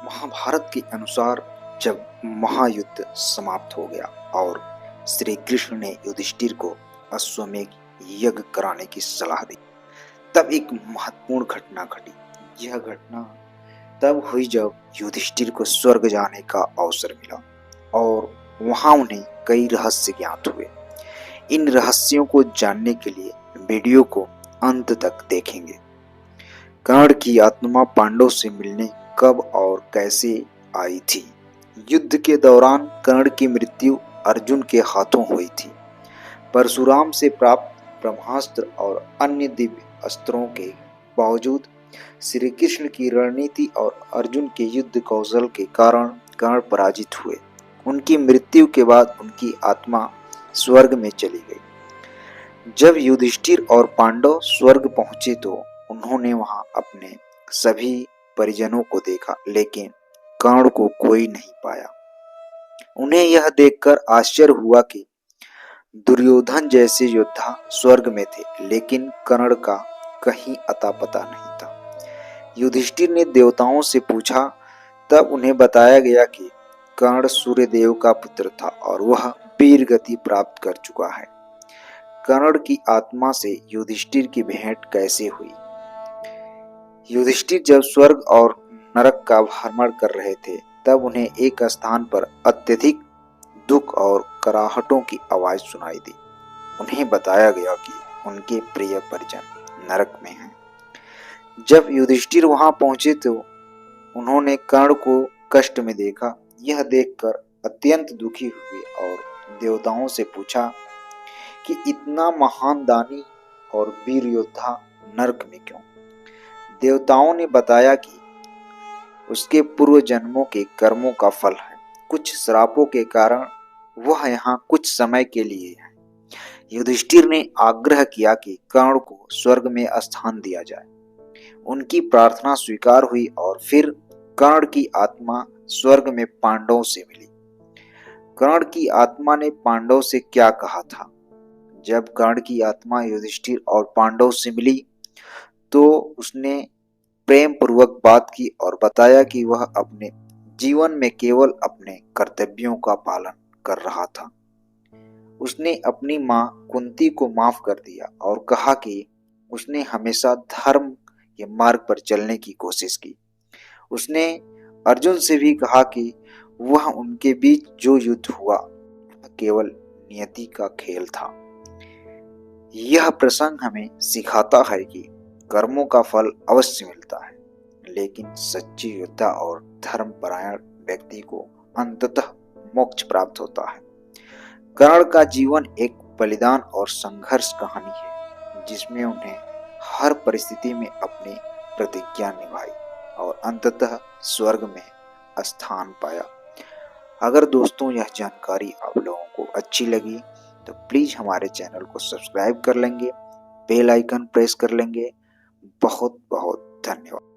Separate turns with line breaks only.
महाभारत के अनुसार जब महायुद्ध समाप्त हो गया और श्री कृष्ण ने युधिष्ठिर को अश्वमेध यज्ञ कराने की सलाह दी, तब एक महत्वपूर्ण घटना घटी। यह घटना तब हुई जब युधिष्ठिर को स्वर्ग जाने का अवसर मिला और वहां उन्हें कई रहस्य ज्ञात हुए। इन रहस्यों को जानने के लिए वीडियो को अंत तक देखेंगे। कर्ण की आत्मा पांडव से मिलने कब और कैसे आई थी? युद्ध के दौरान कर्ण की मृत्यु अर्जुन के हाथों हुई थी। परशुराम से प्राप्त ब्रह्मास्त्र और अन्य दिव्य अस्त्रों के बावजूद श्री कृष्ण की रणनीति और अर्जुन के युद्ध कौशल के कारण कर्ण पराजित हुए। उनकी मृत्यु के बाद उनकी आत्मा स्वर्ग में चली गई। जब युधिष्ठिर और पांडव स्वर्ग पहुंचे तो उन्होंने वहां अपने सभी परिजनों को देखा, लेकिन कर्ण को कोई नहीं पाया। उन्हें यह देखकर आश्चर्य हुआ कि दुर्योधन जैसे योद्धा स्वर्ग में थे, लेकिन कर्ण का कहीं अता पता नहीं था। युधिष्ठिर ने देवताओं से पूछा, तब उन्हें बताया गया कि कर्ण सूर्यदेव का पुत्र था और वह वीर गति प्राप्त कर चुका है। कर्ण की आत्मा से युधिष्ठिर की भेंट कैसे हुई? युधिष्ठिर जब स्वर्ग और नरक का भ्रमण कर रहे थे, तब उन्हें एक स्थान पर अत्यधिक दुख और कराहटों की आवाज सुनाई दी। उन्हें बताया गया कि उनके प्रिय परिजन नरक में हैं। जब युधिष्ठिर वहां पहुंचे तो उन्होंने कर्ण को कष्ट में देखा। यह देखकर अत्यंत दुखी हुए और देवताओं से पूछा कि इतना महान दानी और वीर योद्धा नरक में क्यों? देवताओं ने बताया कि उसके पूर्व जन्मों के कर्मों का फल है। कुछ श्रापों के कारण वह यहाँ कुछ समय के लिए है। युधिष्ठिर ने आग्रह किया कि कर्ण को स्वर्ग में स्थान दिया जाए। उनकी प्रार्थना स्वीकार हुई और फिर कर्ण की आत्मा स्वर्ग में पांडवों से मिली। कर्ण की आत्मा ने पांडव से क्या कहा था? जब कर्ण की आत्मा युधिष्ठिर और पांडव से मिली तो उसने प्रेम पूर्वक बात की और बताया कि वह अपने जीवन में केवल अपने कर्तव्यों का पालन कर रहा था। उसने अपनी मां कुंती को माफ कर दिया और कहा कि उसने हमेशा धर्म के मार्ग पर चलने की कोशिश की। उसने अर्जुन से भी कहा कि वह उनके बीच जो युद्ध हुआ केवल नियति का खेल था। यह प्रसंग हमें सिखाता है कि कर्मों का फल अवश्य मिलता है, लेकिन सच्ची योद्धा और धर्मपरायण व्यक्ति को अंततः मोक्ष प्राप्त होता है। कर्ण का जीवन एक बलिदान और संघर्ष कहानी है, जिसमें उन्हें हर परिस्थिति में अपनी प्रतिज्ञा निभाई और अंततः स्वर्ग में स्थान पाया। अगर दोस्तों यह जानकारी आप लोगों को अच्छी लगी तो प्लीज हमारे चैनल को सब्सक्राइब कर लेंगे, बेल आइकन प्रेस कर लेंगे। बहुत बहुत धन्यवाद।